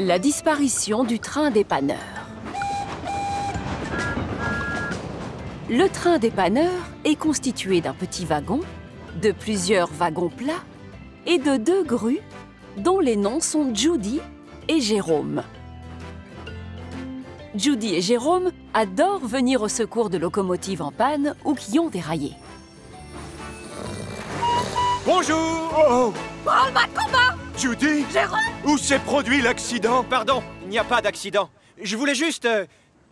La disparition du train dépanneur. Le train dépanneur est constitué d'un petit wagon, de plusieurs wagons plats et de 2 grues dont les noms sont Judy et Jérôme. Judy et Jérôme adorent venir au secours de locomotives en panne ou qui ont déraillé. Bonjour! Oh! Branle-bas de combat! Judy! Jérôme! Où s'est produit l'accident? Pardon, il n'y a pas d'accident. Je voulais juste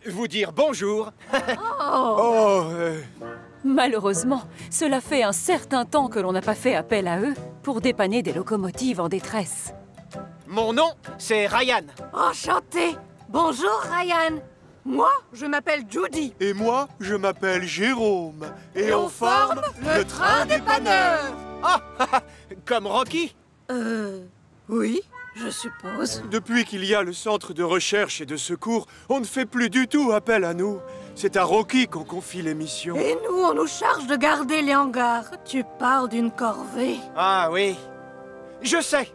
vous dire bonjour. Oh, Malheureusement, cela fait un certain temps que l'on n'a pas fait appel à eux pour dépanner des locomotives en détresse. Mon nom, c'est Ryan. Enchanté! Bonjour, Ryan! Moi, je m'appelle Judy. Et moi, je m'appelle Jérôme. Et on forme le train dépanneur. Ah, comme Rocky. Oui, je suppose. Depuis qu'il y a le centre de recherche et de secours, on ne fait plus du tout appel à nous. C'est à Rocky qu'on confie les missions. Et nous, on nous charge de garder les hangars. Tu parles d'une corvée. Ah oui. Je sais.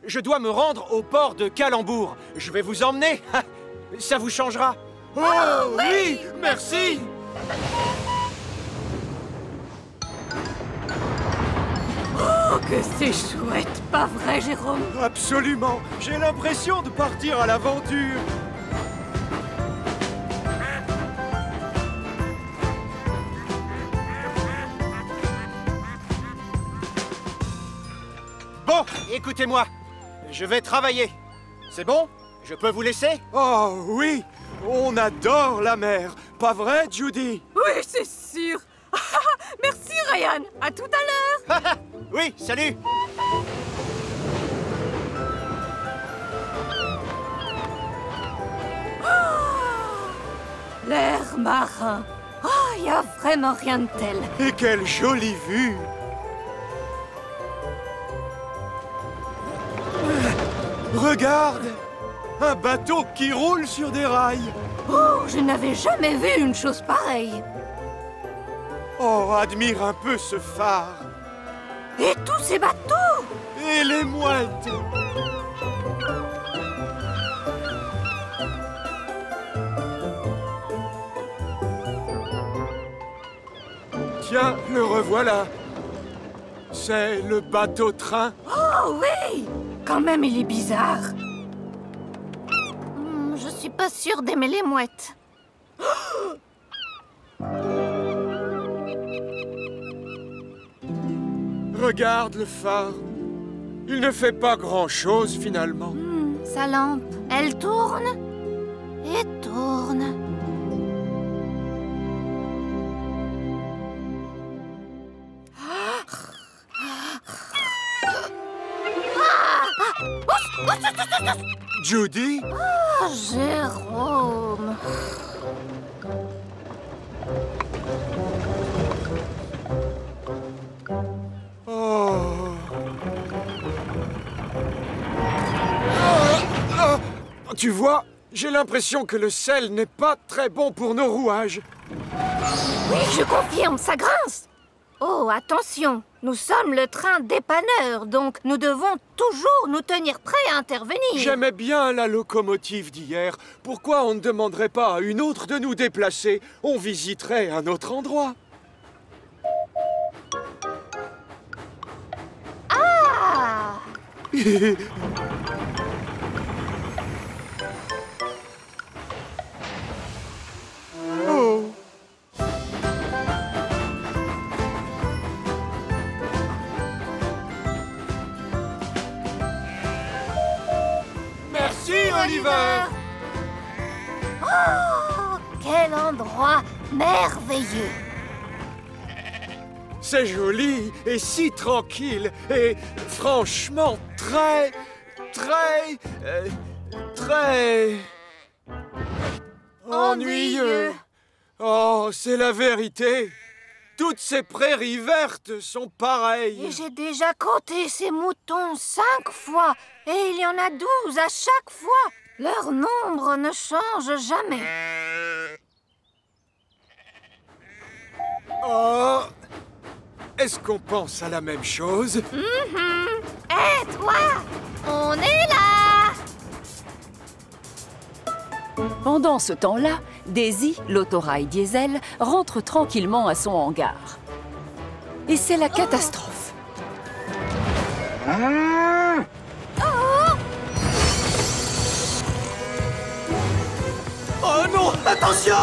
Je dois me rendre au port de Calembour. Je vais vous emmener. Ça vous changera. Oh oui, merci. Oh, que c'est chouette, pas vrai, Jérôme? Absolument. J'ai l'impression de partir à l'aventure. Bon, écoutez-moi. Je vais travailler. C'est bon? Je peux vous laisser? Oh oui, on adore la mer. Pas vrai, Judy? Oui, c'est sûr. Merci, Ryan. À tout à l'heure. Oui, salut. L'air marin. Oh, il n'y a vraiment rien de tel. Et quelle jolie vue! Regarde! Un bateau qui roule sur des rails! Oh, je n'avais jamais vu une chose pareille. Oh, admire un peu ce phare! Et tous ces bateaux! Et les mouettes! Tiens, le revoilà! C'est le bateau-train. Oh oui! Quand même, il est bizarre. Je suis pas sûre d'aimer les mouettes. Regarde le phare. Il ne fait pas grand-chose, finalement. Sa lampe, elle tourne et tourne. Judy? Oh, Jérôme. Oh. Tu vois, j'ai l'impression que le sel n'est pas très bon pour nos rouages. Oui, je confirme, ça grince. Oh, attention, nous sommes le train dépanneur, donc nous devons toujours nous tenir prêts à intervenir. J'aimais bien la locomotive d'hier. Pourquoi on ne demanderait pas à une autre de nous déplacer? On visiterait un autre endroit. Ah! Oh. Merci, Oliver. Oh, quel endroit merveilleux! C'est joli et si tranquille et franchement très ennuyeux. Oh, c'est la vérité. Toutes ces prairies vertes sont pareilles. Et j'ai déjà compté ces moutons 5 fois, et il y en a 12 à chaque fois. Leur nombre ne change jamais. Oh, est-ce qu'on pense à la même chose? Hé, toi! On est là! Pendant ce temps-là, Daisy, l'autorail diesel, rentre tranquillement à son hangar. Et c'est la catastrophe. Oh non! Attention!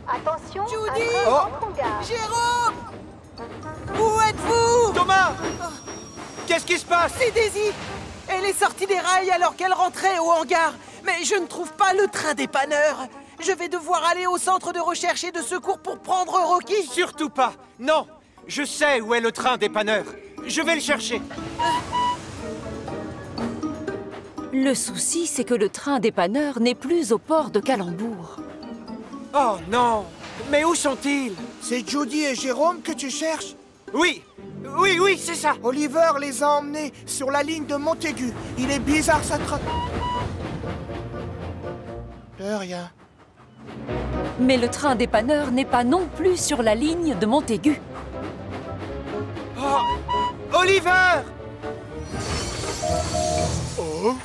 Attention, Judy! Jérôme! Où êtes-vous? Thomas! Qu'est-ce qui se passe? C'est Daisy! Elle est sortie des rails alors qu'elle rentrait au hangar. Mais je ne trouve pas le train dépanneur. Je vais devoir aller au centre de recherche et de secours pour prendre Rocky. Surtout pas! Non! Je sais où est le train dépanneur. Je vais le chercher. Le souci, c'est que le train dépanneur n'est plus au port de Calembour. Oh non! Mais où sont-ils? C'est Judy et Jérôme que tu cherches? Oui! Oui, c'est ça! Oliver les a emmenés sur la ligne de Montaigu. Il est bizarre, ça train. De rien. Mais le train dépanneur n'est pas non plus sur la ligne de Montaigu. Oh! Oliver! Oh,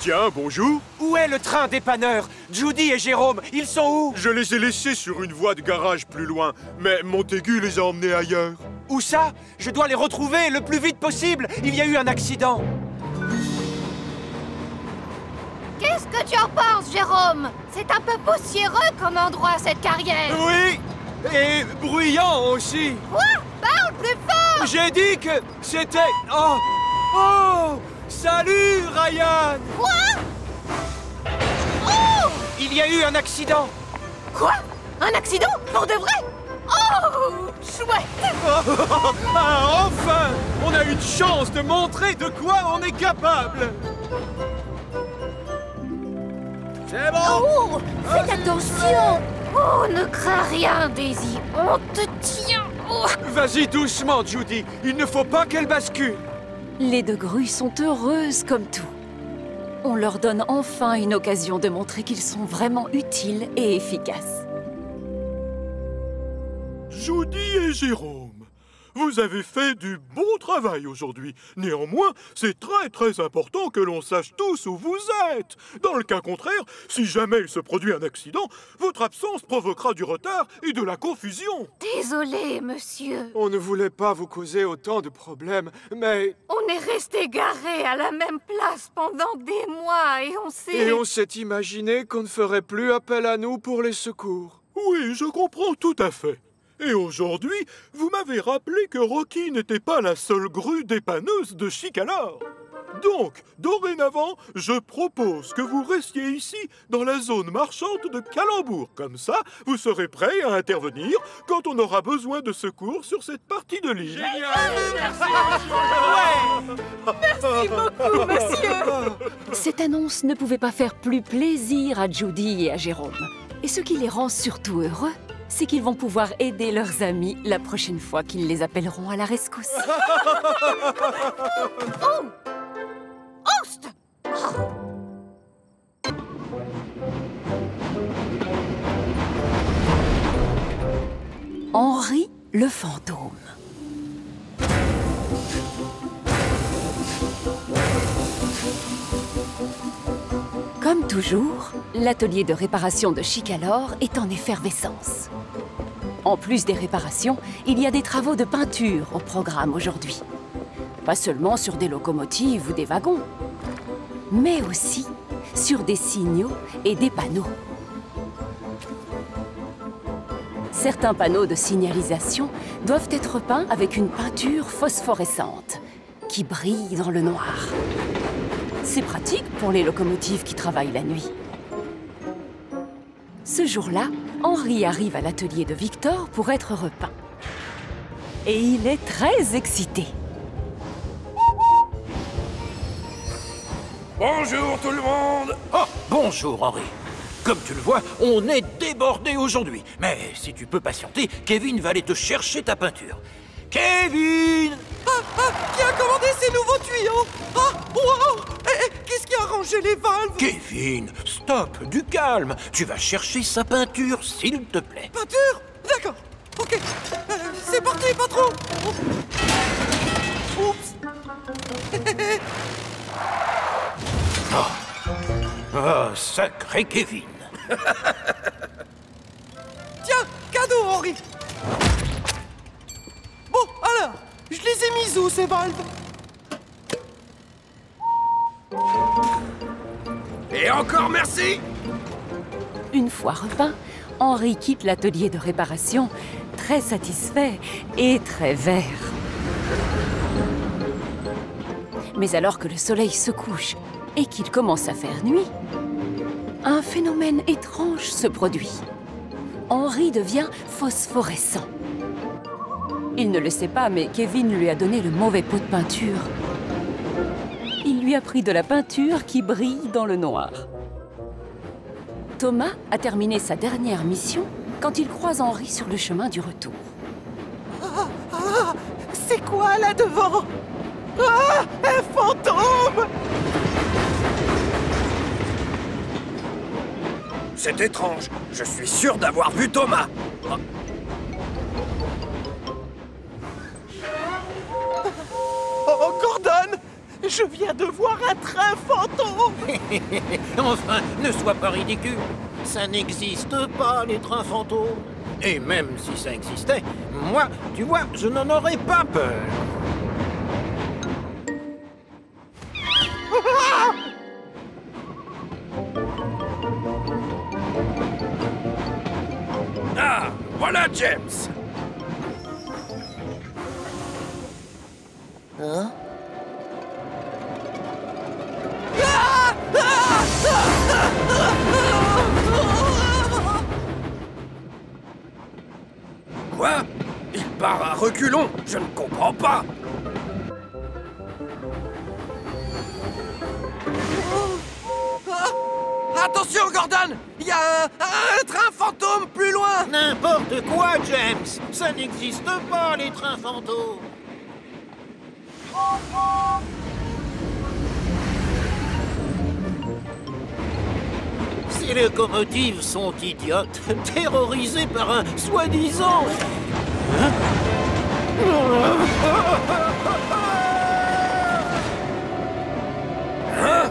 tiens, bonjour. Où est le train dépanneur? Judy et Jérôme, ils sont où? Je les ai laissés sur une voie de garage plus loin, mais Montaigu les a emmenés ailleurs. Où ça? Je dois les retrouver le plus vite possible. Il y a eu un accident. Qu'est-ce que tu en penses, Jérôme? C'est un peu poussiéreux comme endroit, cette carrière. Oui! Et bruyant aussi. Quoi? Parle plus fort! J'ai dit que c'était... Oh! Oh! Salut, Ryan! Quoi? Oh! Il y a eu un accident. Quoi? Un accident? Pour de vrai? Oh! Chouette! Ah, enfin! On a une chance de montrer de quoi on est capable. C'est bon! Oh! Faites attention! Oh, ne crains rien, Daisy. On te tient. Oh. Vas-y doucement, Judy. Il ne faut pas qu'elle bascule. Les deux grues sont heureuses comme tout. On leur donne enfin une occasion de montrer qu'ils sont vraiment utiles et efficaces. Judy et Jérôme, vous avez fait du bon travail aujourd'hui. Néanmoins, c'est très important que l'on sache tous où vous êtes. Dans le cas contraire, si jamais il se produit un accident, votre absence provoquera du retard et de la confusion. Désolé, monsieur. On ne voulait pas vous causer autant de problèmes, mais... On est resté garés à la même place pendant des mois et on s'est... Et on s'est imaginé qu'on ne ferait plus appel à nous pour les secours. Oui, je comprends tout à fait. Et aujourd'hui, vous m'avez rappelé que Rocky n'était pas la seule grue dépanneuse de Chicalor. Donc, dorénavant, je propose que vous restiez ici, dans la zone marchande de Calembour. Comme ça, vous serez prêts à intervenir quand on aura besoin de secours sur cette partie de l'île. Merci beaucoup, monsieur. Cette annonce ne pouvait pas faire plus plaisir à Judy et à Jérôme. Et ce qui les rend surtout heureux, c'est qu'ils vont pouvoir aider leurs amis la prochaine fois qu'ils les appelleront à la rescousse. Oust! Henri le fantôme. Comme toujours, l'atelier de réparation de Chicalor est en effervescence. En plus des réparations, il y a des travaux de peinture au programme aujourd'hui. Pas seulement sur des locomotives ou des wagons, mais aussi sur des signaux et des panneaux. Certains panneaux de signalisation doivent être peints avec une peinture phosphorescente qui brille dans le noir. C'est pratique pour les locomotives qui travaillent la nuit. Ce jour-là, Henri arrive à l'atelier de Victor pour être repeint. Et il est très excité. Bonjour tout le monde! Oh, bonjour Henri. Comme tu le vois, on est débordé aujourd'hui. Mais si tu peux patienter, Kevin va aller te chercher ta peinture. Kevin! Qui a commandé ces nouveaux tuyaux? Ah, wow! Qu'est-ce qui a rangé les valves? Kevin, stop, du calme. Tu vas chercher sa peinture, s'il te plaît. Peinture? D'accord. Ok, c'est parti, patron. Oups. Oh, sacré Kevin. Tiens, cadeau, Henri. Bon, alors, je les ai mis où, ces valves? Et encore merci. Une fois repeint, Henri quitte l'atelier de réparation, très satisfait et très vert. Mais alors que le soleil se couche et qu'il commence à faire nuit, un phénomène étrange se produit. Henri devient phosphorescent. Il ne le sait pas, mais Kevin lui a donné le mauvais pot de peinture. Il lui a pris de la peinture qui brille dans le noir. Thomas a terminé sa dernière mission quand il croise Henri sur le chemin du retour. C'est quoi, là devant? Ah, un fantôme! C'est étrange. Je suis sûr d'avoir vu Thomas. Oh, Gordon! Je viens de voir un train fantôme! Enfin, ne sois pas ridicule. Ça n'existe pas, les trains fantômes. Et même si ça existait, moi, tu vois, je n'en aurais pas peur. Ah, voilà James. Hein? Quoi? Il part à reculons? Je ne comprends pas. Attention, Gordon! Il y a un train fantôme plus loin! N'importe quoi, James. Ça n'existe pas, les trains fantômes. Ces locomotives sont idiotes, terrorisées par un soi-disant... Hein?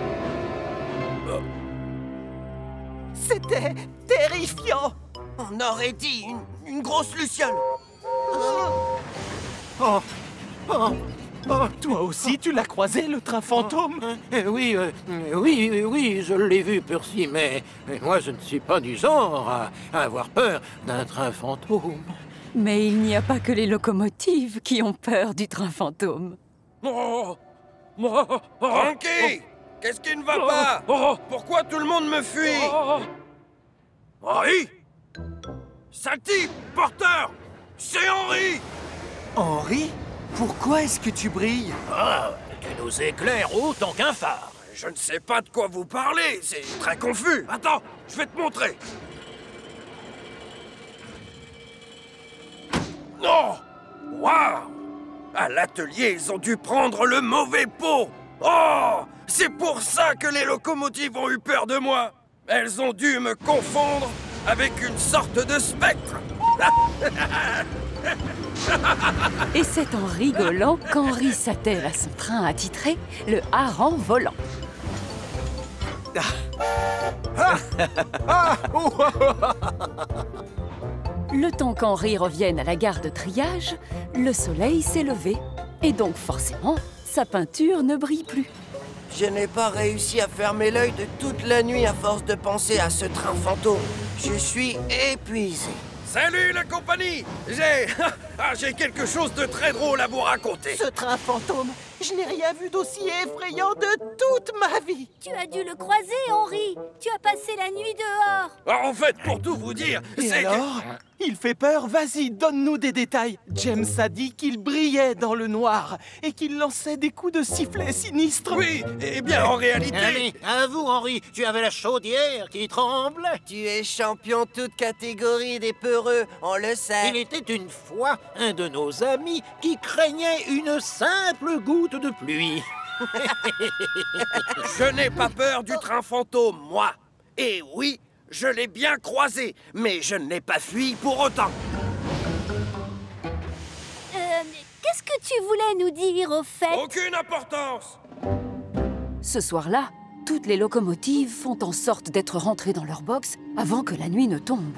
C'était terrifiant! On aurait dit une grosse luciole! Oh, toi aussi, tu l'as croisé, le train fantôme? Oui, je l'ai vu, Percy, mais moi, je ne suis pas du genre à avoir peur d'un train fantôme. Mais il n'y a pas que les locomotives qui ont peur du train fantôme. Frankie! Qu'est-ce qui ne va pas? Pourquoi tout le monde me fuit? Henri? Sale type! Porteur! C'est Henri! Henri? Pourquoi est-ce que tu brilles? Ah, tu nous éclaires autant qu'un phare. Je ne sais pas de quoi vous parlez, c'est très confus. Attends, je vais te montrer. Non! Waouh! À l'atelier, ils ont dû prendre le mauvais pot. Oh! C'est pour ça que les locomotives ont eu peur de moi. Elles ont dû me confondre avec une sorte de spectre. Et c'est en rigolant qu'Henri s'attelle à son train attitré, le hareng volant. Le temps qu'Henri revienne à la gare de triage, le soleil s'est levé. Et donc forcément, sa peinture ne brille plus. Je n'ai pas réussi à fermer l'œil de toute la nuit à force de penser à ce train fantôme. Je suis épuisé. Salut la compagnie! J'ai quelque chose de très drôle à vous raconter. Ce train fantôme, je n'ai rien vu d'aussi effrayant de toute ma vie. Tu as dû le croiser, Henri. Tu as passé la nuit dehors. Alors, en fait, pour tout vous dire, Et c'est alors? Il fait peur, vas-y, donne-nous des détails. James a dit qu'il brillait dans le noir et qu'il lançait des coups de sifflet sinistres. Oui, eh bien, en réalité... Allez, avoue, Henri, tu avais la chaudière qui tremblait. Tu es champion toute catégorie des peureux, on le sait. Il était une fois un de nos amis qui craignait une simple goutte de pluie. Je n'ai pas peur du train fantôme, moi. Et oui, je l'ai bien croisé, mais je ne l'ai pas fui pour autant. Qu'est-ce que tu voulais nous dire, au fait? Aucune importance! Ce soir-là, toutes les locomotives font en sorte d'être rentrées dans leur box avant que la nuit ne tombe.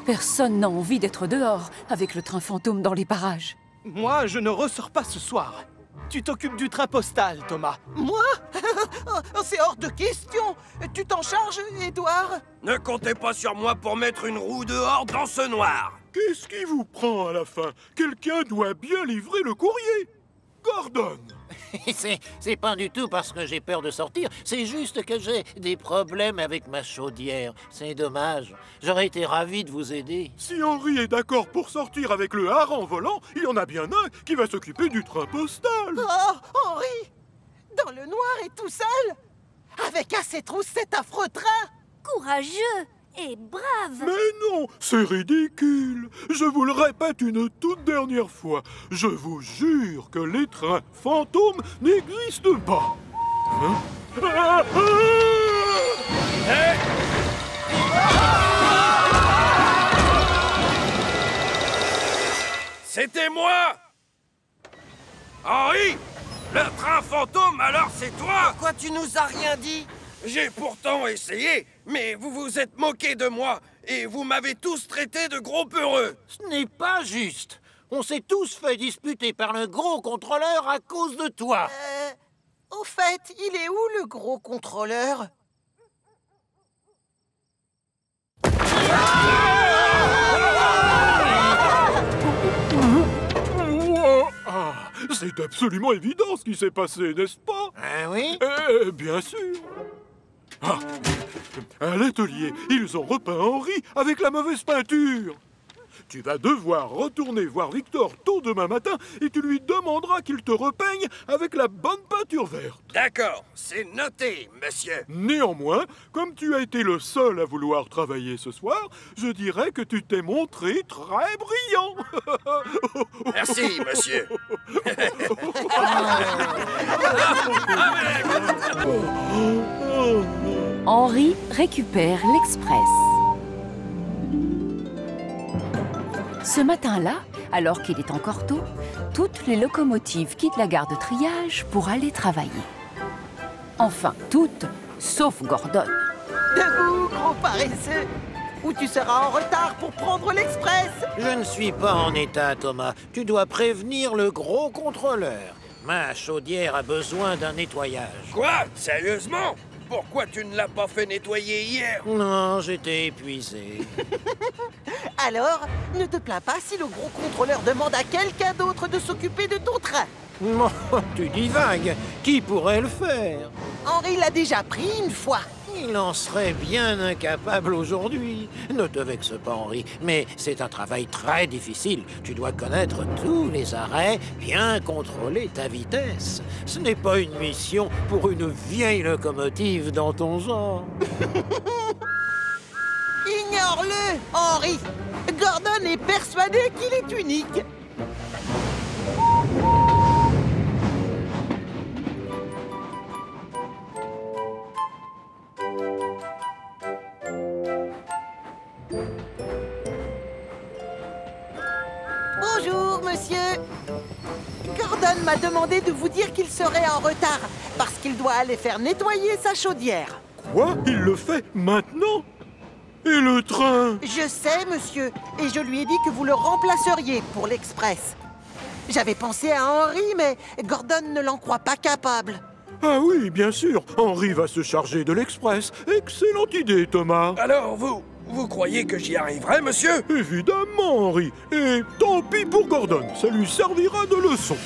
Personne n'a envie d'être dehors avec le train fantôme dans les parages. Moi, je ne ressors pas ce soir. Tu t'occupes du train postal, Thomas. Moi? C'est hors de question. Tu t'en charges, Édouard? Ne comptez pas sur moi pour mettre une roue dehors dans ce noir! Qu'est-ce qui vous prend à la fin? Quelqu'un doit bien livrer le courrier. Gordon! C'est pas du tout parce que j'ai peur de sortir, c'est juste que j'ai des problèmes avec ma chaudière. C'est dommage. J'aurais été ravi de vous aider. Si Henri est d'accord pour sortir avec le hareng volant, il y en a bien un qui va s'occuper du train postal. Oh, Henri! Dans le noir et tout seul? Avec à ses trousses cet affreux train? Courageux et brave. Mais non, c'est ridicule. Je vous le répète une toute dernière fois. Je vous jure que les trains fantômes n'existent pas. Hein? Ah, ah! C'était moi! Henri! Le train fantôme, alors c'est toi? Pourquoi tu nous as rien dit? J'ai pourtant essayé, mais vous vous êtes moqué de moi et vous m'avez tous traité de gros peureux. Ce n'est pas juste. On s'est tous fait disputer par le gros contrôleur à cause de toi. Au fait, il est où le gros contrôleur? Ah, c'est absolument évident ce qui s'est passé, n'est-ce pas? Ah oui? Bien sûr. Ah, à l'atelier, ils ont repeint Henri avec la mauvaise peinture. Tu vas devoir retourner voir Victor tôt demain matin et tu lui demanderas qu'il te repeigne avec la bonne peinture verte. D'accord, c'est noté, monsieur. Néanmoins, comme tu as été le seul à vouloir travailler ce soir, je dirais que tu t'es montré très brillant. Merci, monsieur. Henri récupère l'Express. Ce matin-là, alors qu'il est encore tôt, toutes les locomotives quittent la gare de triage pour aller travailler. Enfin, toutes, sauf Gordon. Debout, gros paresseux! Ou tu seras en retard pour prendre l'Express! Je ne suis pas en état, Thomas. Tu dois prévenir le gros contrôleur. Ma chaudière a besoin d'un nettoyage. Quoi? Sérieusement? Pourquoi tu ne l'as pas fait nettoyer hier? Non, j'étais épuisé. Alors, ne te plains pas si le gros contrôleur demande à quelqu'un d'autre de s'occuper de ton train. Oh, tu divagues. Qui pourrait le faire? Henri l'a déjà pris une fois. Il en serait bien incapable aujourd'hui. Ne te vexe pas, Henri, mais c'est un travail très difficile. Tu dois connaître tous les arrêts, bien contrôler ta vitesse. Ce n'est pas une mission pour une vieille locomotive dans ton genre. Ignore-le, Henri. Gordon est persuadé qu'il est unique. Bonjour, monsieur. Gordon m'a demandé de vous dire qu'il serait en retard parce qu'il doit aller faire nettoyer sa chaudière. Quoi? Il le fait maintenant? Et le train? Je sais, monsieur, et je lui ai dit que vous le remplaceriez pour l'Express. J'avais pensé à Henri, mais Gordon ne l'en croit pas capable. Ah oui, bien sûr. Henri va se charger de l'Express. Excellente idée, Thomas. Alors, vous croyez que j'y arriverai, monsieur? Évidemment, Henri. Et tant pis pour Gordon. Ça lui servira de leçon.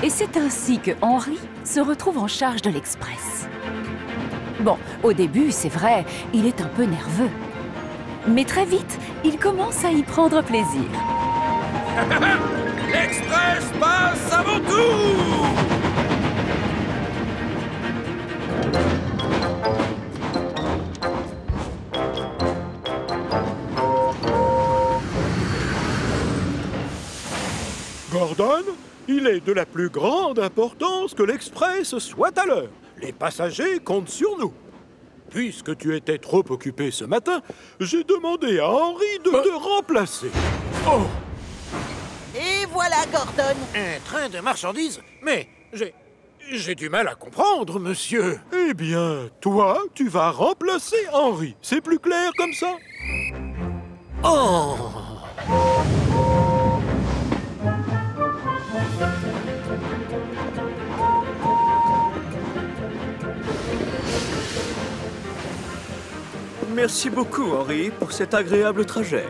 Et c'est ainsi que Henri se retrouve en charge de l'Express. Bon, au début, c'est vrai, il est un peu nerveux. Mais très vite, il commence à y prendre plaisir. L'Express passe avant tout! Gordon, il est de la plus grande importance que l'Express soit à l'heure. Les passagers comptent sur nous. Puisque tu étais trop occupé ce matin, j'ai demandé à Henri de te remplacer. Oh! Et voilà, Gordon. Un train de marchandises? Mais j'ai du mal à comprendre, monsieur. Eh bien, toi, tu vas remplacer Henri. C'est plus clair comme ça? Oh! Merci beaucoup, Henri, pour cet agréable trajet.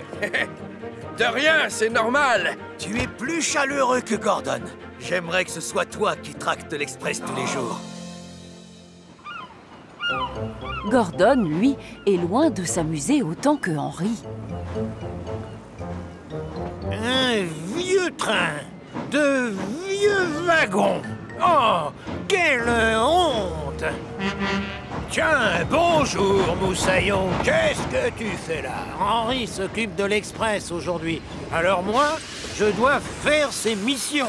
De rien, c'est normal. Tu es plus chaleureux que Gordon. J'aimerais que ce soit toi qui tractes l'Express tous les jours. Gordon, lui, est loin de s'amuser autant que Henri. Un vieux train, de vieux wagons. Oh, quelle honte! Tiens, bonjour, Moussaillon. Qu'est-ce que tu fais là? Henri s'occupe de l'Express aujourd'hui. Alors moi, je dois faire ses missions.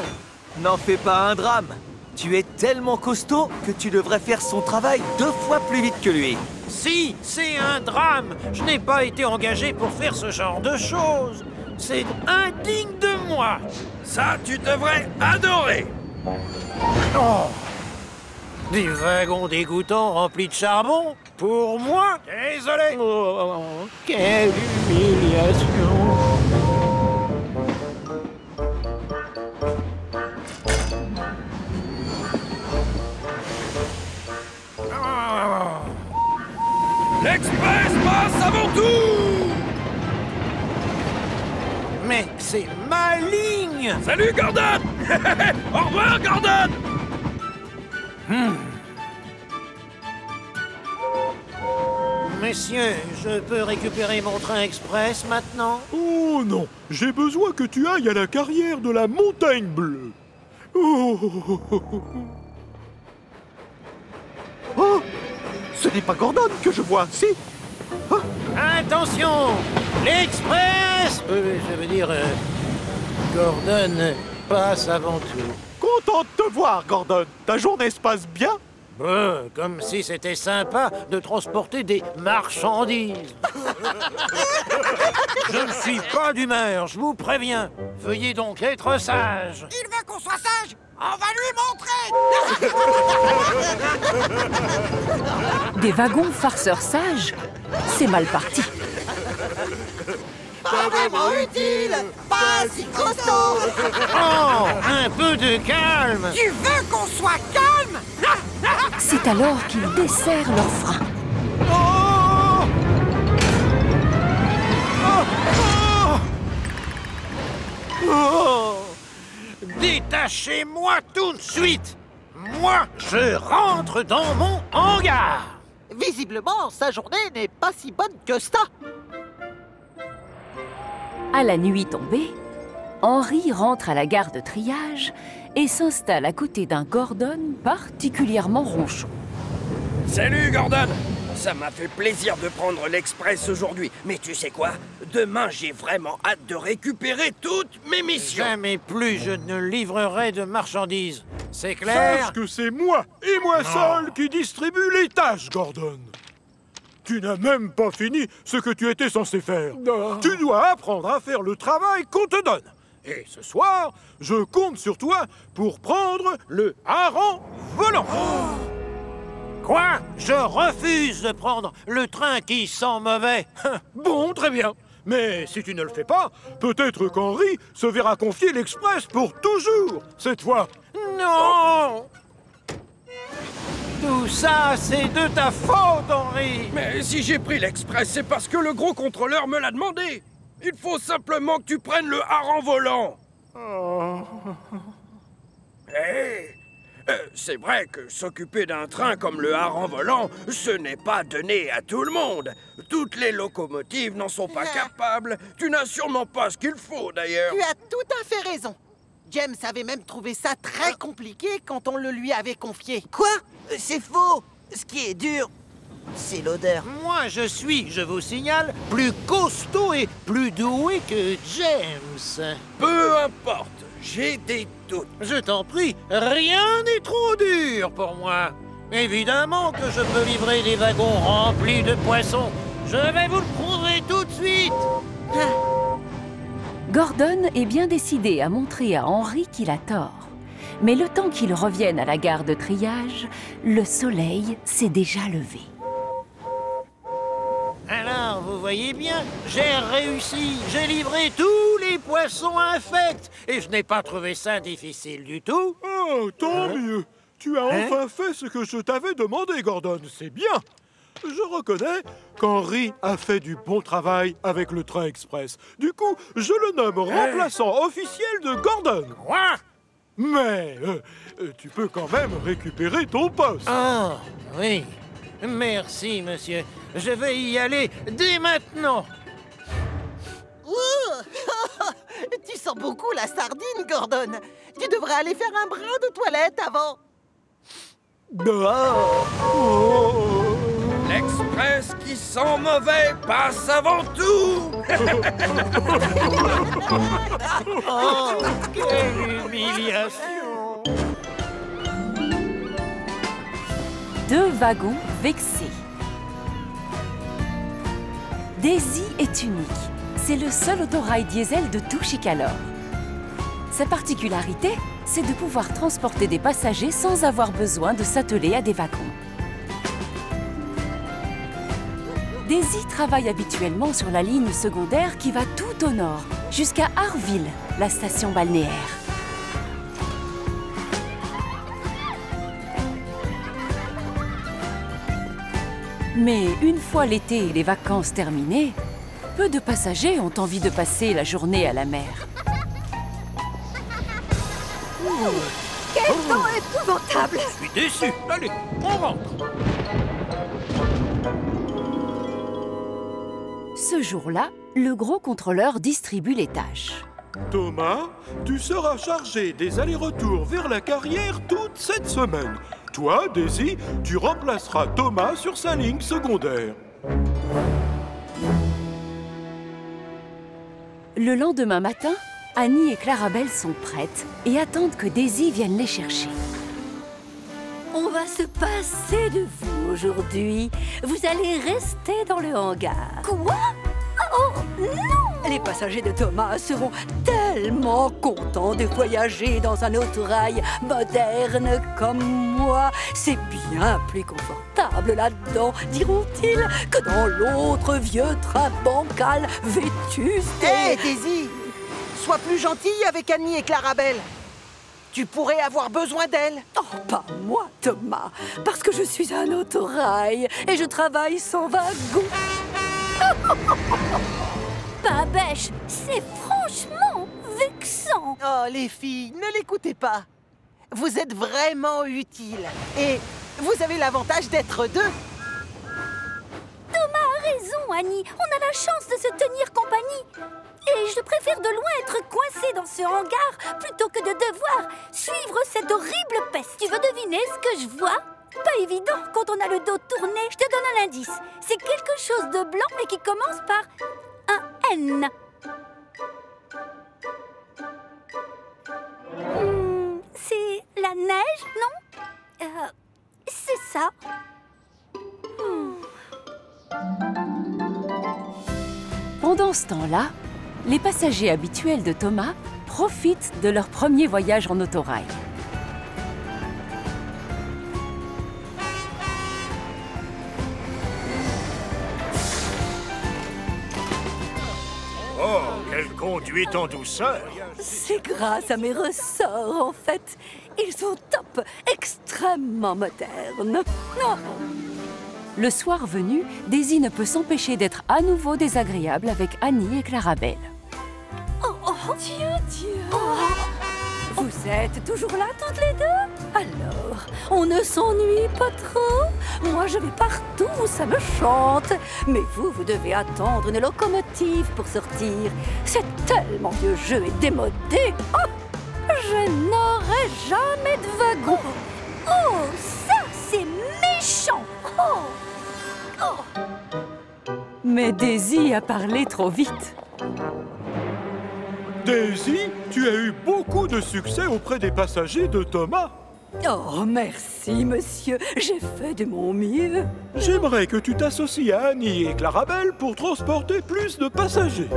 N'en fais pas un drame. Tu es tellement costaud que tu devrais faire son travail 2 fois plus vite que lui. Si, c'est un drame. Je n'ai pas été engagé pour faire ce genre de choses. C'est indigne de moi. Ça, tu devrais adorer. Oh! Des wagons dégoûtants remplis de charbon? Pour moi? Désolé! Oh, quelle humiliation! Oh. L'Express passe avant tout! Mais c'est ma ligne! Salut, Gordon! Au revoir, Gordon! Messieurs, je peux récupérer mon train express maintenant? Oh non, j'ai besoin que tu ailles à la carrière de la Montagne Bleue. Oh, Oh! Ce n'est pas Gordon que je vois, si? Attention! L'Express! Je veux dire, Gordon passe avant tout. Content de te voir, Gordon. Ta journée se passe bien? Comme si c'était sympa de transporter des marchandises. Je ne suis pas d'humeur, je vous préviens. Veuillez donc être sage. Il veut qu'on soit sage. On va lui montrer. Des wagons farceurs sages, c'est mal parti. Pas vraiment utile. Pas si costaud. Oh, un peu de calme. Tu veux qu'on soit calme? C'est alors qu'ils desserrent leurs freins. Oh! Oh! Oh! Détachez-moi tout de suite. Moi, je rentre dans mon hangar. Visiblement, sa journée n'est pas si bonne que ça. À la nuit tombée, Henri rentre à la gare de triage et s'installe à côté d'un Gordon particulièrement ronchon. Salut, Gordon! Ça m'a fait plaisir de prendre l'Express aujourd'hui. Mais tu sais quoi? Demain, j'ai vraiment hâte de récupérer toutes mes missions. Jamais plus je ne livrerai de marchandises. C'est clair? sache que c'est moi, et moi seul, qui distribue les tâches, Gordon. Tu n'as même pas fini ce que tu étais censé faire. Tu dois apprendre à faire le travail qu'on te donne. Et ce soir, je compte sur toi pour prendre le hareng volant. Quoi? Je refuse de prendre le train qui sent mauvais. Bon, très bien. Mais si tu ne le fais pas, peut-être qu'Henri se verra confier l'Express pour toujours, cette fois. Non! Tout ça, c'est de ta faute, Henri! Mais si j'ai pris l'Express, c'est parce que le gros contrôleur me l'a demandé. Il faut simplement que tu prennes le hareng volant. Hey, c'est vrai que s'occuper d'un train comme le hareng volant, ce n'est pas donné à tout le monde. Toutes les locomotives n'en sont pas capables. Tu n'as sûrement pas ce qu'il faut, d'ailleurs. Tu as tout à fait raison. James avait même trouvé ça très compliqué quand on le lui avait confié. Quoi? C'est faux. Ce qui est dur, c'est l'odeur. Moi, je suis, je vous signale, plus costaud et plus doué que James. Peu importe, j'ai des doutes. Je t'en prie, rien n'est trop dur pour moi. Évidemment que je peux livrer des wagons remplis de poissons. Je vais vous le prouver tout de suite. Gordon est bien décidé à montrer à Henry qu'il a tort. Mais le temps qu'il revienne à la gare de triage, le soleil s'est déjà levé. Alors, vous voyez bien, j'ai réussi. J'ai livré tous les poissons infects. Et je n'ai pas trouvé ça difficile du tout. Oh, tant mieux. Tu as enfin fait ce que je t'avais demandé, Gordon. C'est bien. Je reconnais qu'Henry a fait du bon travail avec le train express. Du coup, je le nomme remplaçant officiel de Gordon. Quoi? Mais tu peux quand même récupérer ton poste. Oh, oui. Merci, monsieur. Je vais y aller dès maintenant. Tu sens beaucoup la sardine, Gordon. Tu devrais aller faire un brin de toilette avant. L'express qui sent mauvais passe avant tout. Oh, quelle humiliation! 2 wagons vexés. Daisy est unique. C'est le seul autorail diesel de tout Chicalor. Sa particularité, c'est de pouvoir transporter des passagers sans avoir besoin de s'atteler à des wagons. Daisy travaille habituellement sur la ligne secondaire qui va tout au nord, jusqu'à Harville, la station balnéaire. Mais une fois l'été et les vacances terminées, peu de passagers ont envie de passer la journée à la mer. Quel temps épouvantable! Je suis déçu. Allez, on rentre. Ce jour-là, le gros contrôleur distribue les tâches. Thomas, tu seras chargé des allers-retours vers la carrière toute cette semaine. Toi, Daisy, tu remplaceras Thomas sur sa ligne secondaire. Le lendemain matin, Annie et Clarabelle sont prêtes et attendent que Daisy vienne les chercher. On va se passer de vous aujourd'hui. Vous allez rester dans le hangar. Quoi? Oh non! Les passagers de Thomas seront tellement contents de voyager dans un autorail moderne comme moi. C'est bien plus confortable là-dedans, diront-ils, que dans l'autre vieux train bancal vétuste. Hé, Daisy! Sois plus gentille avec Annie et Clarabelle. Tu pourrais avoir besoin d'elles. Oh, pas moi, Thomas, parce que je suis un autorail et je travaille sans wagon. Babèche, c'est franchement vexant. Oh, les filles, ne l'écoutez pas. Vous êtes vraiment utiles. Et vous avez l'avantage d'être deux. Thomas a raison, Annie. On a la chance de se tenir compagnie. Et je préfère de loin être coincée dans ce hangar plutôt que de devoir suivre cette horrible peste. Tu veux deviner ce que je vois? Pas évident quand on a le dos tourné. Je te donne un indice. C'est quelque chose de blanc mais qui commence par un N. C'est la neige, non? C'est ça. Pendant ce temps-là, les passagers habituels de Thomas profitent de leur premier voyage en autorail. Oh, quelle conduite en douceur! C'est grâce à mes ressorts, en fait. Ils sont top, extrêmement modernes. Oh. Le soir venu, Daisy ne peut s'empêcher d'être à nouveau désagréable avec Annie et Clarabelle. Oh, Dieu. Oh. Vous êtes toujours là, toutes les deux? Alors, on ne s'ennuie pas trop? Moi, je vais partout où ça me chante. Mais vous devez attendre une locomotive pour sortir. C'est tellement vieux jeu et démodé. Oh, je n'aurai jamais de wagon. Oh, ça, c'est méchant. Mais Daisy a parlé trop vite. Daisy, tu as eu beaucoup de succès auprès des passagers de Thomas. Oh, merci, monsieur. J'ai fait de mon mieux. J'aimerais que tu t'associes à Annie et Clarabelle pour transporter plus de passagers.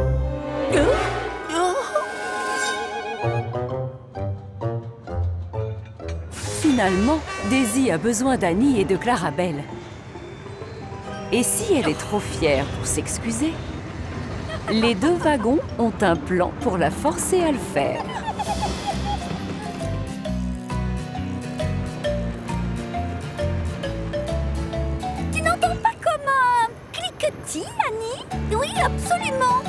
Finalement, Daisy a besoin d'Annie et de Clarabelle. Et si elle est trop fière pour s'excuser, les deux wagons ont un plan pour la forcer à le faire. Tu n'entends pas comme un cliquetis, Annie? Oui, absolument.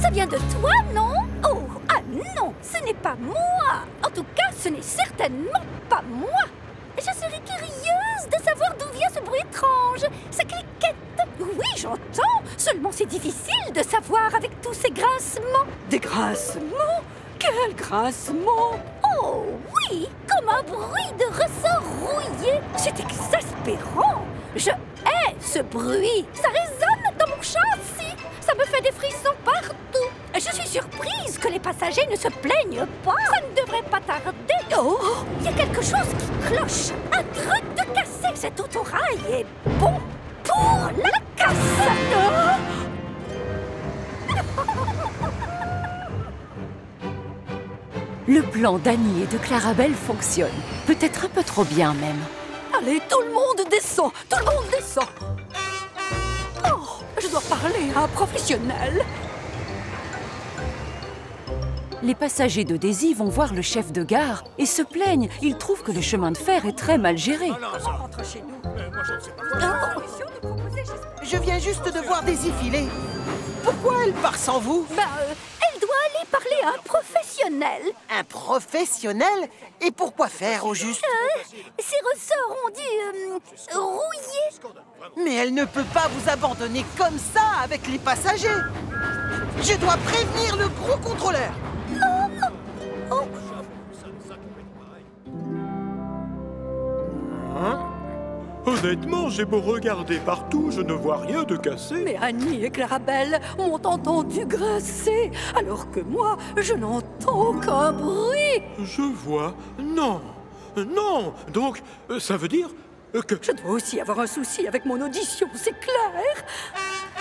Ça vient de toi, non? Oh, ah non, ce n'est pas moi. En tout cas, ce n'est certainement pas moi. Je serais curieuse de savoir d'où vient ce bruit étrange. Ça cliquette. Oui, j'entends. Seulement, c'est difficile de savoir avec tous ces grincements. Des grincements? Quel grincement? Oh oui, comme un bruit de ressort rouillé. C'est exaspérant. Je hais ce bruit. Ça résonne dans mon châssis. Ça me fait des frissons partout. Je suis surprise que les passagers ne se plaignent pas. Ça ne devrait pas tarder. Oh, il y a quelque chose qui cloche. Un truc de cassé. Cet autorail est bon pour la casse. Le plan d'Annie et de Clarabelle fonctionne. Peut-être un peu trop bien même. Allez, tout le monde descend. Tout le monde descend. Oh, je dois parler à un professionnel. Les passagers de Daisy vont voir le chef de gare et se plaignent. Ils trouvent que le chemin de fer est très mal géré. Rentre chez nous. Je viens juste de voir Daisy filer. Pourquoi elle part sans vous? Elle doit aller parler à un professionnel. Un professionnel? Et pourquoi faire au juste? Ses ressorts ont dû rouiller. Mais elle ne peut pas vous abandonner comme ça avec les passagers. Je dois prévenir le gros contrôleur. Honnêtement, j'ai beau regarder partout, je ne vois rien de cassé. Mais Annie et Clarabelle ont entendu grincer, alors que moi, je n'entends aucun bruit. Je vois. Non. Non. Donc, ça veut dire que... Je dois aussi avoir un souci avec mon audition, c'est clair.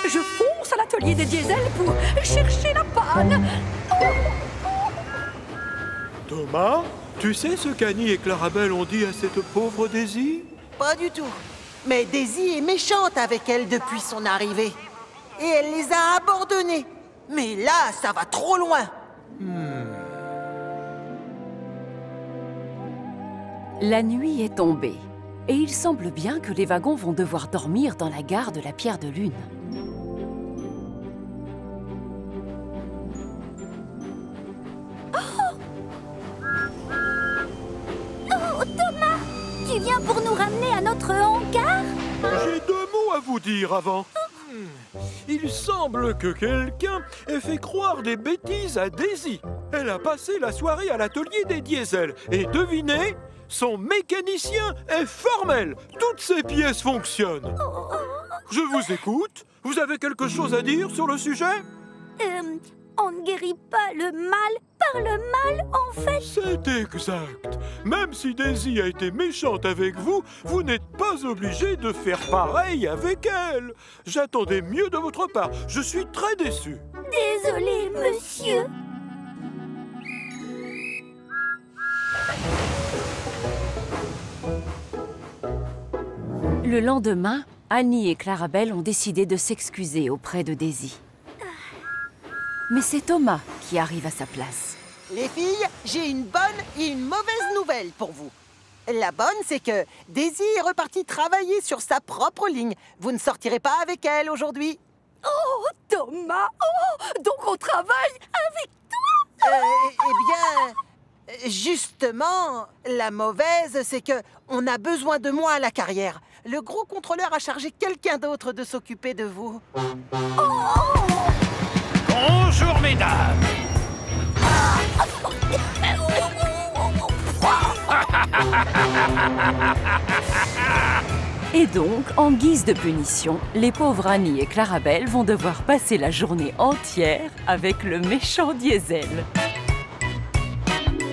Je fonce à l'atelier des diesels pour chercher la panne. Thomas, tu sais ce qu'Annie et Clarabelle ont dit à cette pauvre Daisy? Pas du tout. Mais Daisy est méchante avec elle depuis son arrivée. Et elle les a abandonnés. Mais là, ça va trop loin. La nuit est tombée. Et il semble bien que les wagons vont devoir dormir dans la gare de la Pierre de Lune. Oh, Thomas, tu viens pour nous ramener à notre hangar? J'ai 2 mots à vous dire avant. Il semble que quelqu'un ait fait croire des bêtises à Daisy. Elle a passé la soirée à l'atelier des diesels. Et devinez, son mécanicien est formel. Toutes ses pièces fonctionnent. Je vous écoute. Vous avez quelque chose à dire sur le sujet? On ne guérit pas le mal par le mal, en fait. C'est exact. Même si Daisy a été méchante avec vous, vous n'êtes pas obligé de faire pareil avec elle. J'attendais mieux de votre part. Je suis très déçu. Désolé, monsieur. Le lendemain, Annie et Clarabelle ont décidé de s'excuser auprès de Daisy. Mais c'est Thomas qui arrive à sa place. Les filles, j'ai une bonne et une mauvaise nouvelle pour vous. La bonne, c'est que Daisy est repartie travailler sur sa propre ligne. Vous ne sortirez pas avec elle aujourd'hui. Oh, Thomas! Oh, donc on travaille avec toi? Eh bien, justement, la mauvaise, c'est que on a besoin de moi à la carrière. Le gros contrôleur a chargé quelqu'un d'autre de s'occuper de vous. Bonjour, mesdames. Et donc, en guise de punition, les pauvres Annie et Clarabelle vont devoir passer la journée entière avec le méchant diesel.